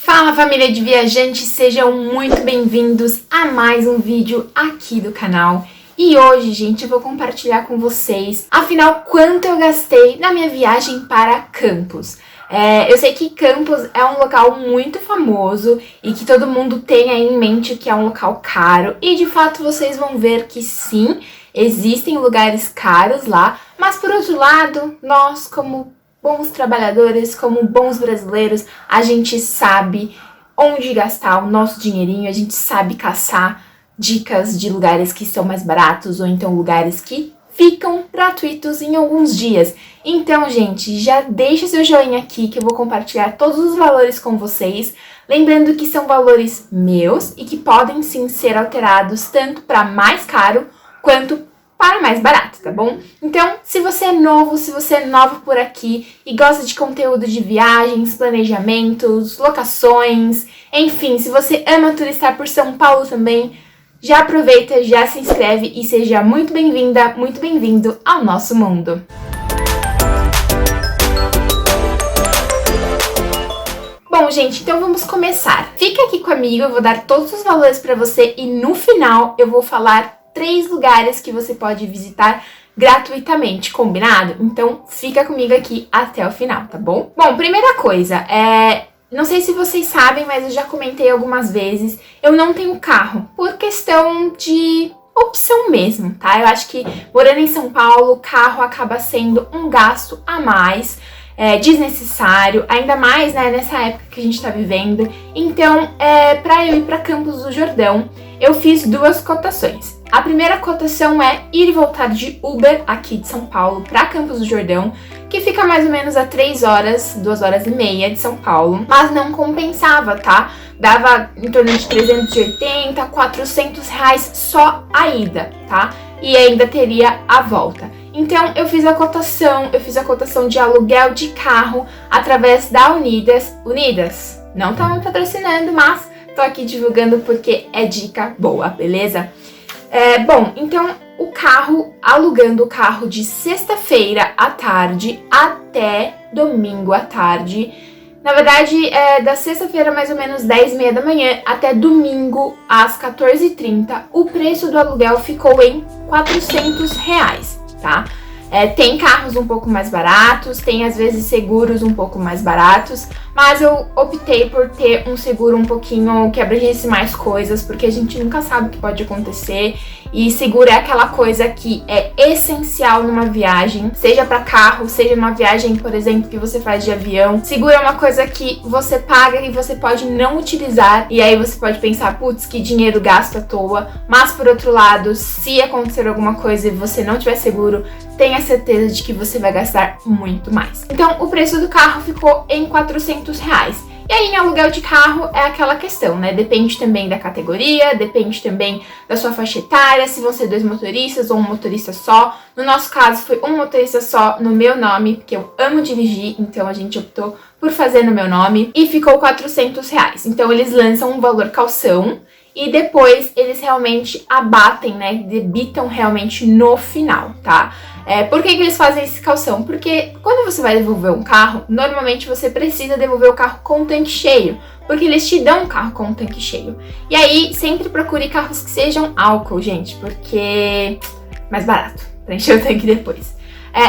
Fala, família de viajantes, sejam muito bem-vindos a mais um vídeo aqui do canal. E hoje, gente, eu vou compartilhar com vocês, afinal, quanto eu gastei na minha viagem para Campos. Eu sei que Campos é um local muito famoso e que todo mundo tem aí em mente que é um local caro. E de fato vocês vão ver que sim, existem lugares caros lá, mas por outro lado, nós como bons trabalhadores, como bons brasileiros, a gente sabe onde gastar o nosso dinheirinho, a gente sabe caçar dicas de lugares que são mais baratos ou então lugares que ficam gratuitos em alguns dias. Então, gente, já deixa seu joinha aqui que eu vou compartilhar todos os valores com vocês. Lembrando que são valores meus e que podem sim ser alterados tanto para mais caro quanto para mais barato, tá bom? Então, se você é novo, se você é nova por aqui e gosta de conteúdo de viagens, planejamentos, locações, enfim, se você ama turistar por São Paulo também, já aproveita, já se inscreve e seja muito bem-vinda, muito bem-vindo ao nosso mundo. Bom, gente, então vamos começar. Fica aqui comigo, eu vou dar todos os valores para você e no final eu vou falar 3 lugares que você pode visitar gratuitamente, combinado? Então fica comigo aqui até o final, tá bom? Bom, primeira coisa, não sei se vocês sabem, mas eu já comentei algumas vezes, eu não tenho carro, por questão de opção mesmo, tá? Eu acho que morando em São Paulo, carro acaba sendo um gasto a mais, desnecessário, ainda mais, né, nessa época que a gente tá vivendo. Então, pra eu ir pra Campos do Jordão, eu fiz 2 cotações. A primeira cotação é ir e voltar de Uber aqui de São Paulo para Campos do Jordão, que fica mais ou menos a 3 horas, 2 horas e meia de São Paulo, mas não compensava, tá? Dava em torno de 380, 400 reais só a ida, tá? E ainda teria a volta. Então eu fiz a cotação de aluguel de carro através da Unidas. Unidas não tá me patrocinando, mas tô aqui divulgando porque é dica boa, beleza? Bom, então alugando o carro de sexta-feira à tarde até domingo à tarde, na verdade da sexta-feira mais ou menos 10h30 da manhã até domingo às 14h30, o preço do aluguel ficou em 400 reais, tá? Tem carros um pouco mais baratos, tem às vezes seguros um pouco mais baratos, mas eu optei por ter um seguro um pouquinho que abrangesse mais coisas, porque a gente nunca sabe o que pode acontecer, e seguro é aquela coisa que é essencial numa viagem, seja para carro, seja numa viagem, por exemplo, que você faz de avião. Seguro é uma coisa que você paga e você pode não utilizar, e aí você pode pensar, putz, que dinheiro gasto à toa, mas por outro lado, se acontecer alguma coisa e você não tiver seguro, tenha certeza de que você vai gastar muito mais. Então, o preço do carro ficou em 400 reais. E aí, em aluguel de carro é aquela questão, né? Depende também da categoria, depende também da sua faixa etária, se vão ser 2 motoristas ou um motorista só. No nosso caso, foi um motorista só no meu nome, porque eu amo dirigir, então a gente optou por fazer no meu nome. E ficou 400 reais. Então, eles lançam um valor calção e depois eles realmente abatem, né? Debitam realmente no final, tá? Por que eles fazem esse calção? Porque quando você vai devolver um carro, normalmente você precisa devolver o carro com o tanque cheio, porque eles te dão um carro com o tanque cheio. E aí, sempre procure carros que sejam álcool, gente, porque é mais barato pra encher o tanque depois.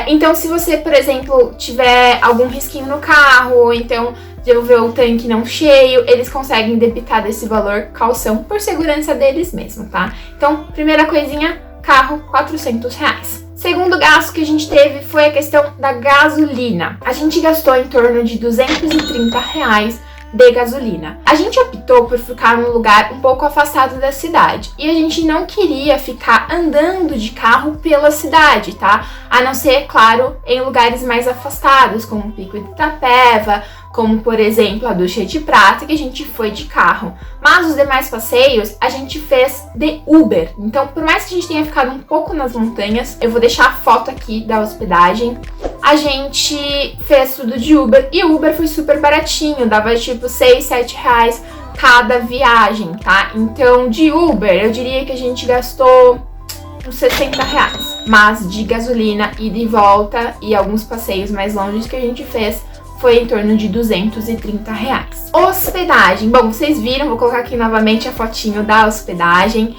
Então, se você, por exemplo, tiver algum risquinho no carro, ou então devolver o tanque não cheio, eles conseguem debitar desse valor calção por segurança deles mesmo, tá? Então, primeira coisinha, carro, 400 reais. Segundo gasto que a gente teve foi a questão da gasolina. A gente gastou em torno de 230 reais de gasolina. A gente optou por ficar num lugar um pouco afastado da cidade e a gente não queria ficar andando de carro pela cidade, tá? A não ser, claro, em lugares mais afastados, como o Pico de Itapeva, como por exemplo a Ducha de Prata, que a gente foi de carro. Mas os demais passeios a gente fez de Uber. Então, por mais que a gente tenha ficado um pouco nas montanhas, eu vou deixar a foto aqui da hospedagem, a gente fez tudo de Uber e o Uber foi super baratinho, dava tipo 6, 7 reais cada viagem, tá? Então, de Uber, eu diria que a gente gastou uns 60 reais. Mas de gasolina, ida e volta e alguns passeios mais longos que a gente fez, foi em torno de R$230. Hospedagem. Bom, vocês viram, vou colocar aqui novamente a fotinho da hospedagem.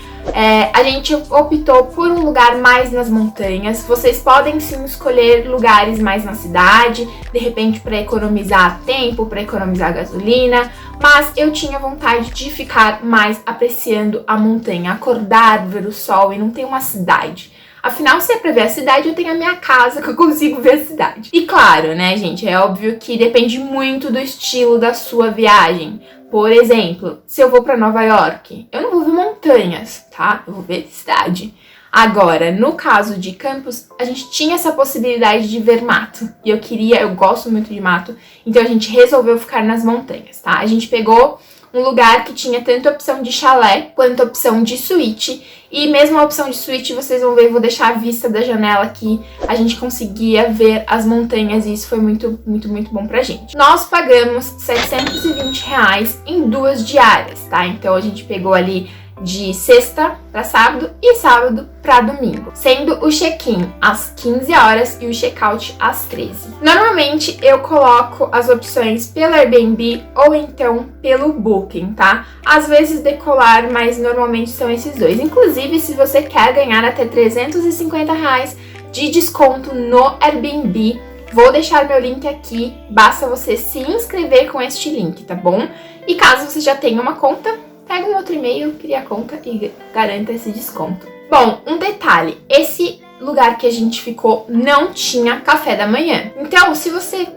A gente optou por um lugar mais nas montanhas. Vocês podem sim escolher lugares mais na cidade, de repente para economizar tempo, para economizar gasolina, mas eu tinha vontade de ficar mais apreciando a montanha, acordar, ver o sol e não ter uma cidade. Afinal, se é pra ver a cidade, eu tenho a minha casa que eu consigo ver a cidade. E claro, né, gente, é óbvio que depende muito do estilo da sua viagem. Por exemplo, se eu vou pra Nova York, eu não vou ver montanhas, tá? Eu vou ver cidade. Agora, no caso de Campos, a gente tinha essa possibilidade de ver mato. E eu gosto muito de mato, então a gente resolveu ficar nas montanhas, tá? A gente pegou um lugar que tinha tanto a opção de chalé quanto a opção de suíte. E mesmo a opção de suíte, vocês vão ver, eu vou deixar a vista da janela aqui, a gente conseguia ver as montanhas e isso foi muito, muito, muito bom pra gente. Nós pagamos R$720 em 2 diárias, tá? Então a gente pegou ali de sexta para sábado e sábado para domingo, sendo o check-in às 15 horas e o check-out às 13. Normalmente eu coloco as opções pelo Airbnb ou então pelo Booking, tá? Às vezes Decolar, mas normalmente são esses dois. Inclusive, se você quer ganhar até R$350 de desconto no Airbnb, vou deixar meu link aqui, basta você se inscrever com este link, tá bom? E caso você já tenha uma conta, pega um outro e-mail, cria a conta e garanta esse desconto. Bom, um detalhe, esse lugar que a gente ficou não tinha café da manhã. Então, se você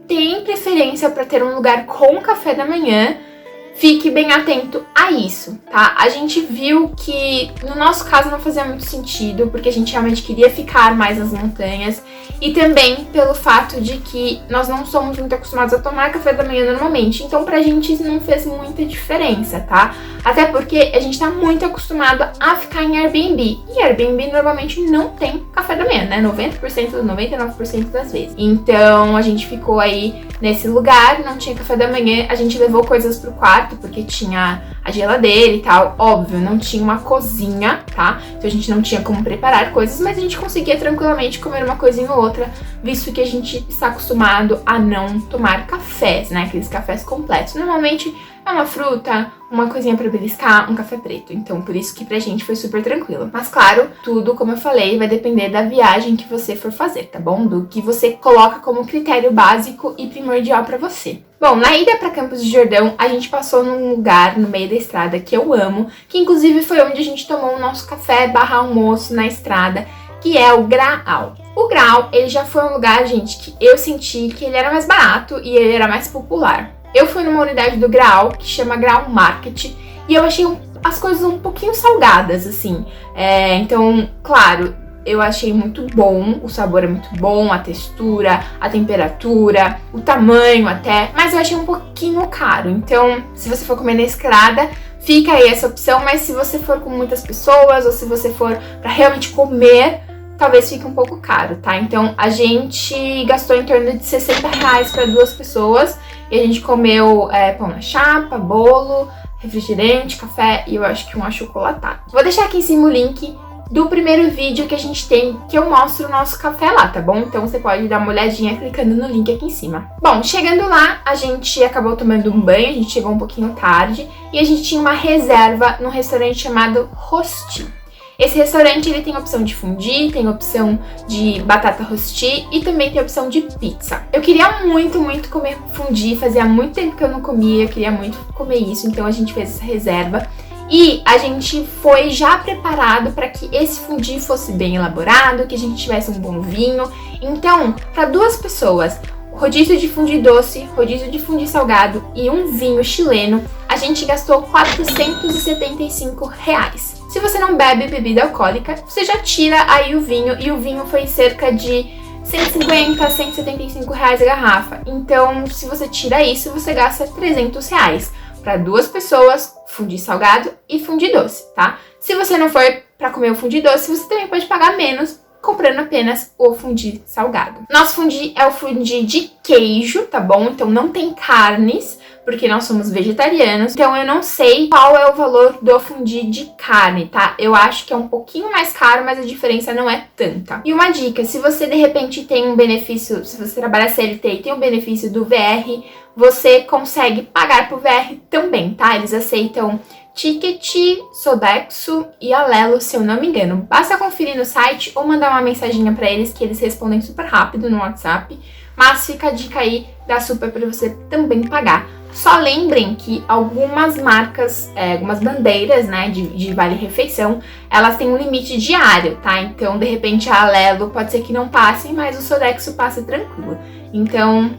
tem preferência para ter um lugar com café da manhã, fique bem atento a isso, tá? A gente viu que no nosso caso não fazia muito sentido, porque a gente realmente queria ficar mais nas montanhas e também pelo fato de que nós não somos muito acostumados a tomar café da manhã normalmente, então pra gente isso não fez muita diferença, tá? Até porque a gente tá muito acostumado a ficar em Airbnb, e Airbnb normalmente não tem café da manhã, né? 90%, 99% das vezes. Então a gente ficou aí nesse lugar, não tinha café da manhã, a gente levou coisas pro quarto, porque tinha a geladeira e tal, óbvio, não tinha uma cozinha, tá? Então a gente não tinha como preparar coisas, mas a gente conseguia tranquilamente comer uma coisinha ou outra, visto que a gente está acostumado a não tomar cafés, né? Aqueles cafés completos. Normalmente é uma fruta, uma coisinha pra beliscar, um café preto. Então, por isso que pra gente foi super tranquilo. Mas, claro, tudo, como eu falei, vai depender da viagem que você for fazer, tá bom? Do que você coloca como critério básico e primordial pra você. Bom, na ida pra Campos do Jordão, a gente passou num lugar no meio da estrada que eu amo, que inclusive foi onde a gente tomou o nosso café / almoço na estrada, que é o Graal. O Graal, ele já foi um lugar, gente, que eu senti que ele era mais barato e ele era mais popular. Eu fui numa unidade do Graal, que chama Graal Market, e eu achei as coisas um pouquinho salgadas, assim. Então, claro, eu achei muito bom, o sabor é muito bom, a textura, a temperatura, o tamanho até, mas eu achei um pouquinho caro. Então, se você for comer na estrada, fica aí essa opção, mas se você for com muitas pessoas ou se você for pra realmente comer, talvez fique um pouco caro, tá? Então, a gente gastou em torno de R$60 para 2 pessoas e a gente comeu pão na chapa, bolo, refrigerante, café e eu acho que um achocolatado. Vou deixar aqui em cima o link do primeiro vídeo que a gente tem, que eu mostro o nosso café lá, tá bom? Então você pode dar uma olhadinha clicando no link aqui em cima. Bom, chegando lá, a gente acabou tomando um banho, a gente chegou um pouquinho tarde e a gente tinha uma reserva num restaurante chamado Rosti. Esse restaurante ele tem opção de fondue, tem opção de batata rosti e também tem opção de pizza. Eu queria muito, muito comer fondue, fazia muito tempo que eu não comia, eu queria muito comer isso, então a gente fez essa reserva. E a gente foi já preparado para que esse fondue fosse bem elaborado, que a gente tivesse um bom vinho. Então, para 2 pessoas, rodízio de fondue doce, rodízio de fondue salgado e um vinho chileno, a gente gastou R$475. Se você não bebe bebida alcoólica, você já tira aí o vinho, e o vinho foi cerca de R$150, R$175 a garrafa. Então, se você tira isso, você gasta R$300 para 2 pessoas, fondue salgado e fondue doce, tá? Se você não for para comer o fondue doce, você também pode pagar menos comprando apenas o fondue salgado. Nosso fondue é o fondue de queijo, tá bom? Então não tem carnes, porque nós somos vegetarianos, então eu não sei qual é o valor do fundi de carne, tá? Eu acho que é um pouquinho mais caro, mas a diferença não é tanta. E uma dica, se você de repente tem um benefício, se você trabalha CLT e tem o benefício do VR, você consegue pagar pro VR também, tá? Eles aceitam Ticket, Sodexo e Alelo, se eu não me engano. Basta conferir no site ou mandar uma mensaginha pra eles que eles respondem super rápido no WhatsApp, mas fica a dica aí da Super para você também pagar. Só lembrem que algumas marcas, algumas bandeiras, né, de vale-refeição, elas têm um limite diário, tá? Então, de repente, a Alelo pode ser que não passe, mas o Sodexo passa tranquilo. Então,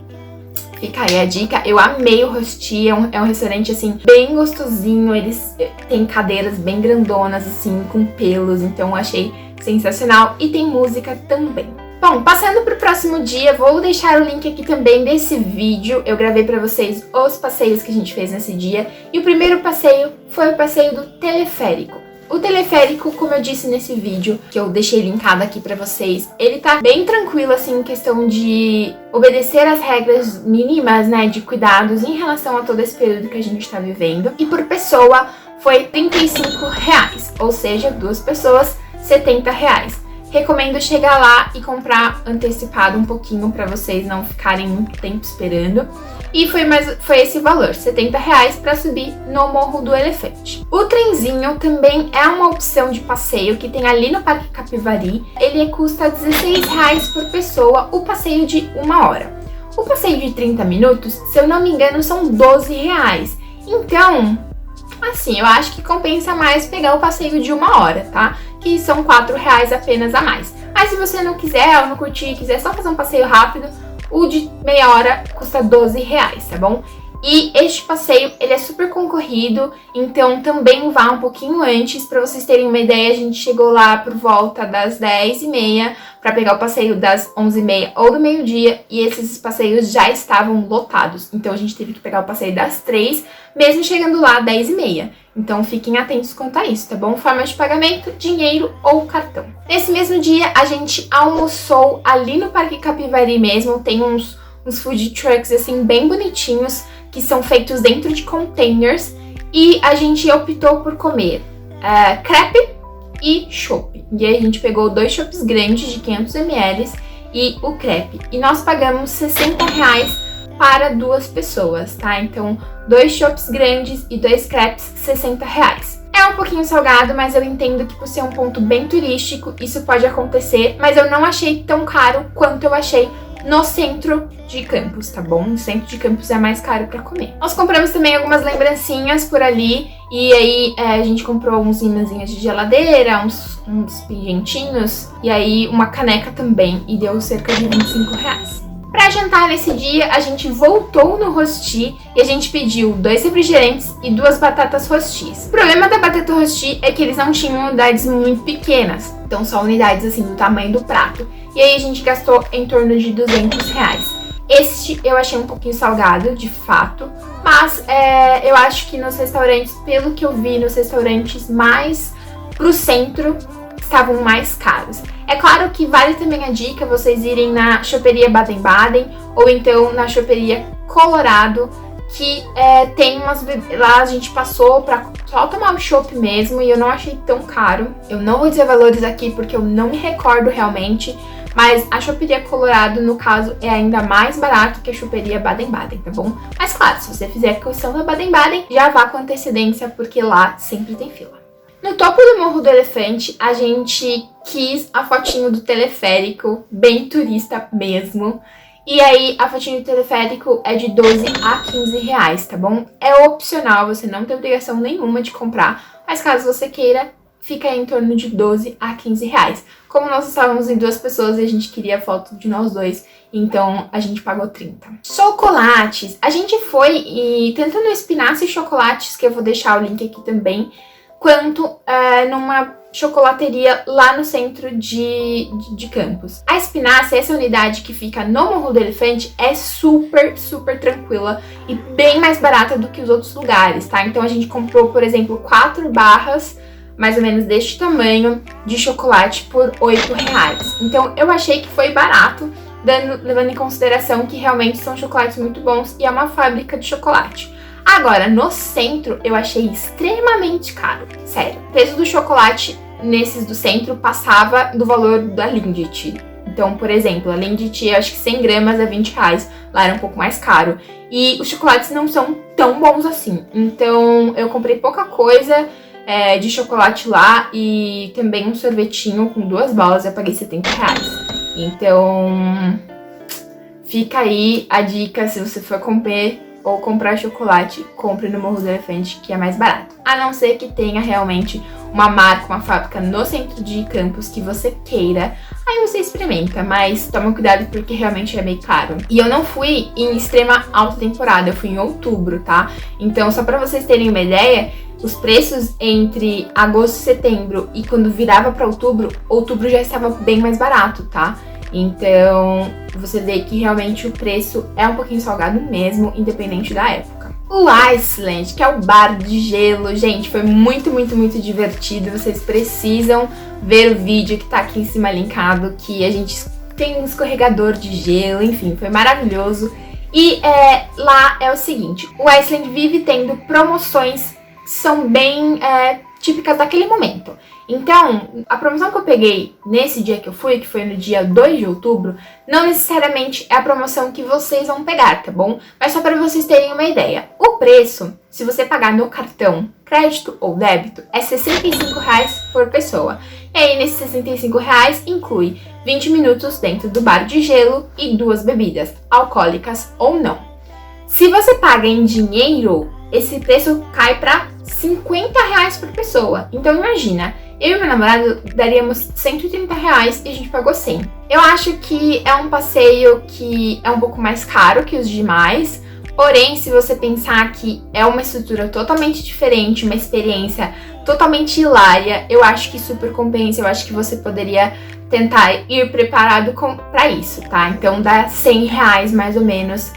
fica aí a dica. Eu amei o Rosti, é um restaurante, assim, bem gostosinho. Eles têm cadeiras bem grandonas, assim, com pelos, então eu achei sensacional. E tem música também. Bom, passando para o próximo dia, vou deixar o link aqui também desse vídeo. Eu gravei para vocês os passeios que a gente fez nesse dia. E o primeiro passeio foi o passeio do teleférico. O teleférico, como eu disse nesse vídeo, que eu deixei linkado aqui pra vocês, ele tá bem tranquilo, assim, em questão de obedecer as regras mínimas, né, de cuidados em relação a todo esse período que a gente tá vivendo. E por pessoa foi R$35, ou seja, 2 pessoas, R$70. Recomendo chegar lá e comprar antecipado um pouquinho pra vocês não ficarem muito tempo esperando. E foi esse valor, R$70 para subir no Morro do Elefante. O trenzinho também é uma opção de passeio que tem ali no Parque Capivari. Ele custa R$16 por pessoa, o passeio de 1 hora. O passeio de 30 minutos, se eu não me engano, são R$12. Então, assim, eu acho que compensa mais pegar o passeio de 1 hora, tá? Que são R$4 apenas a mais. Mas se você não quiser ou não curtir, quiser só fazer um passeio rápido, o de meia hora custa R$12, tá bom? E este passeio, ele é super concorrido, então também vá um pouquinho antes. Pra vocês terem uma ideia, a gente chegou lá por volta das 10h30 para pegar o passeio das 11h30 ou do meio-dia, e esses passeios já estavam lotados. Então a gente teve que pegar o passeio das 3, mesmo chegando lá às 10h30. Então fiquem atentos quanto a isso, tá bom? Forma de pagamento, dinheiro ou cartão. Nesse mesmo dia, a gente almoçou ali no Parque Capivari mesmo. Tem uns food trucks, assim, bem bonitinhos, que são feitos dentro de containers. E a gente optou por comer crepe e chopp. E aí a gente pegou 2 chopps grandes de 500 ml e o crepe. E nós pagamos R$60 para 2 pessoas, tá? Então, 2 chopps grandes e 2 crepes, R$60. É um pouquinho salgado, mas eu entendo que por ser um ponto bem turístico, isso pode acontecer. Mas eu não achei tão caro quanto eu achei no centro de Campos, tá bom? No centro de Campos é mais caro pra comer. Nós compramos também algumas lembrancinhas por ali. E aí a gente comprou uns imãzinhos de geladeira, uns pingentinhos. E aí uma caneca também. E deu cerca de R$25. Pra jantar nesse dia, a gente voltou no Rosti e a gente pediu 2 refrigerantes e 2 batatas rostis. O problema da batata rosti é que eles não tinham unidades muito pequenas, então só unidades assim do tamanho do prato. E aí a gente gastou em torno de R$200. Este eu achei um pouquinho salgado, de fato, mas eu acho que nos restaurantes, pelo que eu vi, nos restaurantes mais pro centro, estavam mais caros. É claro que vale também a dica vocês irem na Choperia Baden-Baden ou então na Choperia Colorado, que tem umas... Lá a gente passou pra só tomar o chopp mesmo e eu não achei tão caro. Eu não vou dizer valores aqui porque eu não me recordo realmente, mas a Choperia Colorado, no caso, é ainda mais barato que a Choperia Baden-Baden, tá bom? Mas claro, se você fizer a questão da Baden-Baden, já vá com antecedência porque lá sempre tem fila. No topo do Morro do Elefante, a gente quis a fotinho do teleférico, bem turista mesmo. E aí, a fotinho do teleférico é de R$12 a R$15, tá bom? É opcional, você não tem obrigação nenhuma de comprar, mas caso você queira, fica em torno de R$12 a R$15. Como nós estávamos em 2 pessoas e a gente queria a foto de nós dois, então a gente pagou R$30. Chocolates, a gente foi e tanto no Espinaço e Chocolates, que eu vou deixar o link aqui também, quanto numa chocolateria lá no centro de Campos. A Espinaço, essa unidade que fica no Morro do Elefante, é super, super tranquila e bem mais barata do que os outros lugares, tá? Então a gente comprou, por exemplo, 4 barras, mais ou menos deste tamanho, de chocolate por R$8. Então eu achei que foi barato, levando em consideração que realmente são chocolates muito bons e é uma fábrica de chocolate. Agora, no centro, eu achei extremamente caro. Sério, o preço do chocolate nesses do centro passava do valor da Lindt. Então, por exemplo, a Lindt, acho que 100 gramas é 20 reais. Lá era um pouco mais caro. E os chocolates não são tão bons assim. Então, eu comprei pouca coisa de chocolate lá e também um sorvetinho com 2 bolas. Eu paguei 70 reais. Então, fica aí a dica, se você for comprar chocolate, compre no Morro do Elefante, que é mais barato. A não ser que tenha realmente uma marca, uma fábrica no centro de Campos que você queira, aí você experimenta, mas toma cuidado porque realmente é meio caro. E eu não fui em extrema alta temporada, eu fui em outubro, tá? Então, só pra vocês terem uma ideia, os preços entre agosto e setembro e quando virava pra outubro já estava bem mais barato, tá? Então, você vê que realmente o preço é um pouquinho salgado mesmo, independente da época. O Iceland, que é o bar de gelo, gente, foi muito, muito, muito divertido. Vocês precisam ver o vídeo que tá aqui em cima linkado, que a gente tem um escorregador de gelo, enfim, foi maravilhoso. E lá é o seguinte, o Iceland vive tendo promoções que são bem típicas daquele momento. Então, a promoção que eu peguei nesse dia que eu fui, que foi no dia 2 de outubro, não necessariamente é a promoção que vocês vão pegar, tá bom? Mas só para vocês terem uma ideia. O preço, se você pagar no cartão crédito ou débito, é R$ 65 por pessoa. E aí, nesses R$ 65 inclui 20 minutos dentro do bar de gelo e 2 bebidas, alcoólicas ou não. Se você paga em dinheiro, esse preço cai para R$ 50 por pessoa. Então, imagina, eu e meu namorado daríamos R$ 130 e a gente pagou 100. Eu acho que é um passeio que é um pouco mais caro que os demais, porém, se você pensar que é uma estrutura totalmente diferente, uma experiência totalmente hilária, eu acho que super compensa, eu acho que você poderia tentar ir preparado para isso, tá? Então, dá R$ 100 mais ou menos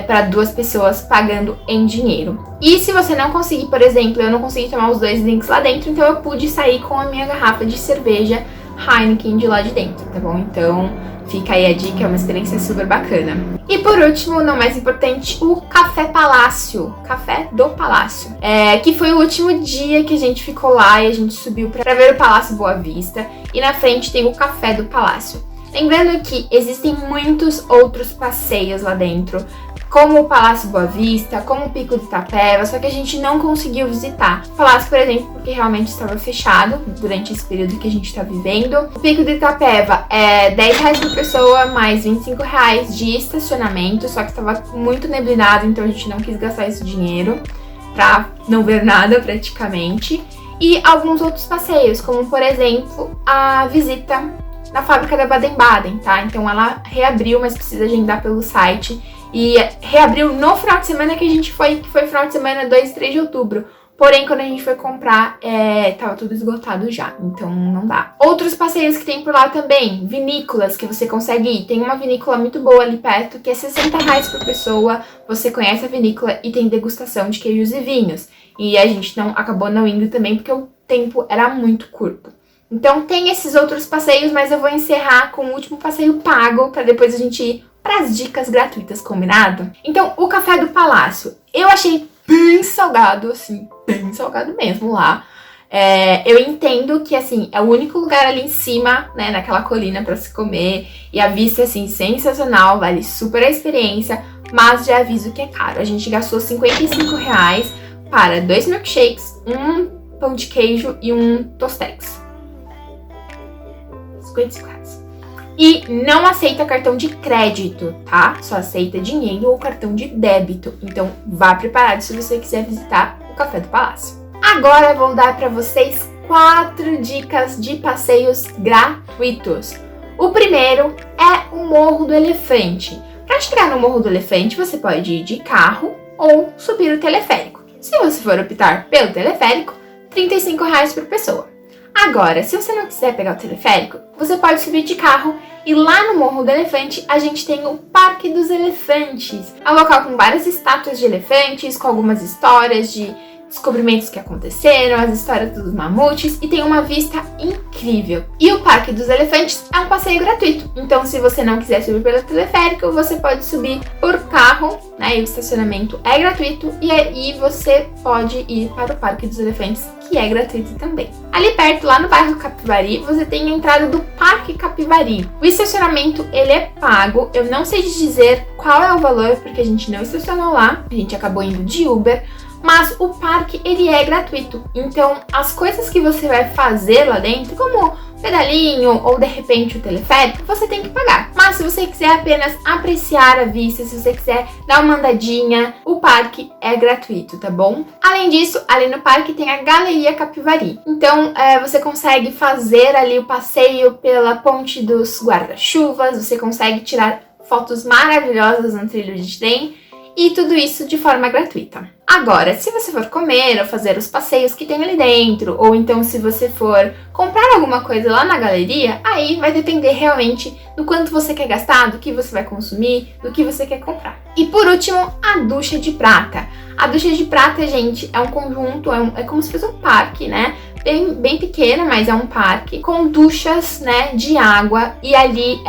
para 2 pessoas pagando em dinheiro. E se você não conseguir, por exemplo, eu não consegui tomar os 2 drinks lá dentro, então eu pude sair com a minha garrafa de cerveja Heineken de lá de dentro, tá bom? Então fica aí a dica, é uma experiência super bacana. E por último, não mais importante, o Café Palácio, Café do Palácio, que foi o último dia que a gente ficou lá e a gente subiu para ver o Palácio Boa Vista, e na frente tem o Café do Palácio. Lembrando que existem muitos outros passeios lá dentro, como o Palácio Boa Vista, como o Pico de Itapeva, só que a gente não conseguiu visitar. O Palácio, por exemplo, porque realmente estava fechado durante esse período que a gente está vivendo. O Pico de Itapeva é R$ 10 por pessoa, mais R$ 25 de estacionamento, só que estava muito neblinado, então a gente não quis gastar esse dinheiro pra não ver nada praticamente. E alguns outros passeios, como por exemplo, a visita na fábrica da Baden-Baden, tá? Então ela reabriu, mas precisa agendar pelo site. E reabriu no final de semana que a gente foi, que foi final de semana 2 e 3 de outubro. Porém, quando a gente foi comprar, tava tudo esgotado já, então não dá. Outros passeios que tem por lá também, vinícolas que você consegue ir. Tem uma vinícola muito boa ali perto, que é R$ 60 por pessoa. Você conhece a vinícola e tem degustação de queijos e vinhos. E a gente acabou não indo também, porque o tempo era muito curto. Então tem esses outros passeios, mas eu vou encerrar com o último passeio pago, para depois a gente ir para as dicas gratuitas, combinado? Então, o Café do Palácio, eu achei bem salgado, assim, bem salgado mesmo lá. Eu entendo que, assim, é o único lugar ali em cima, né, naquela colina para se comer, e a vista, assim, sensacional, vale super a experiência, mas já aviso que é caro. A gente gastou R$ 55 para 2 milkshakes, um pão de queijo e um Tostex. R$ 55. E não aceita cartão de crédito, tá? Só aceita dinheiro ou cartão de débito. Então, vá preparado se você quiser visitar o Café do Palácio. Agora, eu vou dar para vocês 4 dicas de passeios gratuitos. O primeiro é o Morro do Elefante. Para chegar no Morro do Elefante, você pode ir de carro ou subir o teleférico. Se você for optar pelo teleférico, R$ 35 por pessoa. Agora, se você não quiser pegar o teleférico, você pode subir de carro e lá no Morro do Elefante a gente tem o Parque dos Elefantes. É um local com várias estátuas de elefantes, com algumas histórias de descobrimentos que aconteceram, as histórias dos mamutes e tem uma vista incrível. E o Parque dos Elefantes é um passeio gratuito, então se você não quiser subir pelo teleférico, você pode subir por carro, né? E o estacionamento é gratuito e aí você pode ir para o Parque dos Elefantes, que é gratuito também. Ali perto, lá no bairro Capivari, você tem a entrada do Parque Capivari. O estacionamento, ele é pago, eu não sei dizer qual é o valor, porque a gente não estacionou lá, a gente acabou indo de Uber, mas o parque, ele é gratuito. Então, as coisas que você vai fazer lá dentro, como pedalinho ou de repente o teleférico, você tem que pagar. Mas se você quiser apenas apreciar a vista, se você quiser dar uma andadinha, o parque é gratuito, tá bom? Além disso, ali no parque tem a Galeria Capivari. Então, você consegue fazer ali o passeio pela ponte dos guarda-chuvas, você consegue tirar fotos maravilhosas no trilho de trem e tudo isso de forma gratuita. Agora, se você for comer ou fazer os passeios que tem ali dentro, ou então se você for comprar alguma coisa lá na galeria, aí vai depender realmente do quanto você quer gastar, do que você vai consumir, do que você quer comprar. E por último, a ducha de prata. A ducha de prata, gente, é um conjunto, é como se fosse um parque, né? Bem pequena, mas é um parque com duchas, né, de água, e ali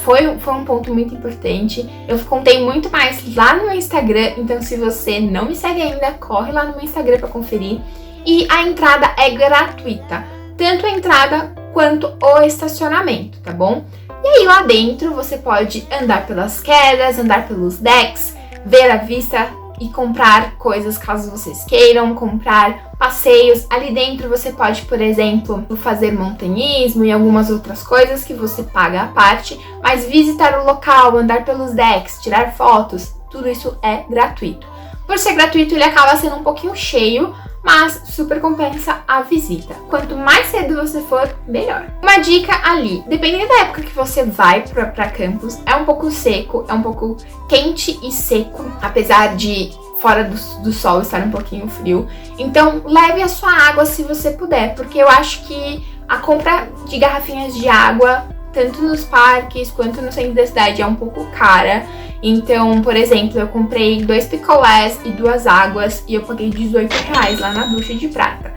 foi um ponto muito importante. Eu contei muito mais lá no meu Instagram, então se você não me segue ainda, corre lá no meu Instagram para conferir. E a entrada é gratuita, tanto a entrada quanto o estacionamento, tá bom? E aí lá dentro você pode andar pelas quedas, andar pelos decks, ver a vista e comprar coisas caso vocês queiram, comprar passeios. Ali dentro você pode, por exemplo, fazer montanhismo e algumas outras coisas que você paga à parte, mas visitar o local, andar pelos decks, tirar fotos, tudo isso é gratuito. Por ser gratuito, ele acaba sendo um pouquinho cheio, mas super compensa a visita. Quanto mais cedo você for, melhor. Uma dica ali, dependendo da época que você vai pra campus, é um pouco seco, é um pouco quente e seco, apesar de fora do sol estar um pouquinho frio. Então, leve a sua água se você puder, porque eu acho que a compra de garrafinhas de água, tanto nos parques quanto no centro da cidade, é um pouco cara. Então, por exemplo, eu comprei 2 picolés e 2 águas e eu paguei R$18 lá na ducha de prata.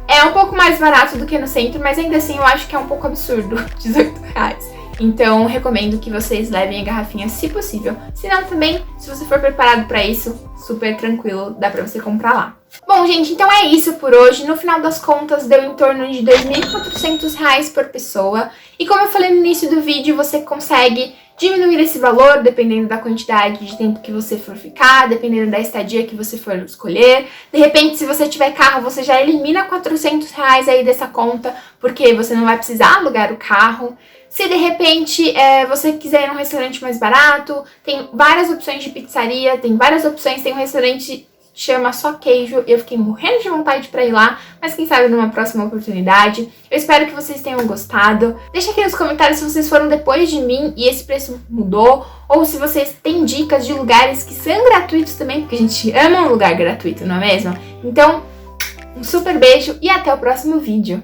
É um pouco mais barato do que no centro, mas ainda assim eu acho que é um pouco absurdo, R$18. Então, recomendo que vocês levem a garrafinha se possível. Se não, também, se você for preparado para isso, super tranquilo, dá pra você comprar lá. Bom, gente, então é isso por hoje. No final das contas, deu em torno de R$2.400 por pessoa. E como eu falei no início do vídeo, você consegue diminuir esse valor dependendo da quantidade de tempo que você for ficar, dependendo da estadia que você for escolher. De repente, se você tiver carro, você já elimina R$400 aí dessa conta, porque você não vai precisar alugar o carro. Se de repente você quiser ir num restaurante mais barato, tem várias opções de pizzaria, tem várias opções, tem um restaurante que chama Só Queijo, eu fiquei morrendo de vontade pra ir lá, mas quem sabe numa próxima oportunidade. Eu espero que vocês tenham gostado. Deixa aqui nos comentários se vocês foram depois de mim e esse preço mudou, ou se vocês têm dicas de lugares que são gratuitos também, porque a gente ama um lugar gratuito, não é mesmo? Então, um super beijo e até o próximo vídeo.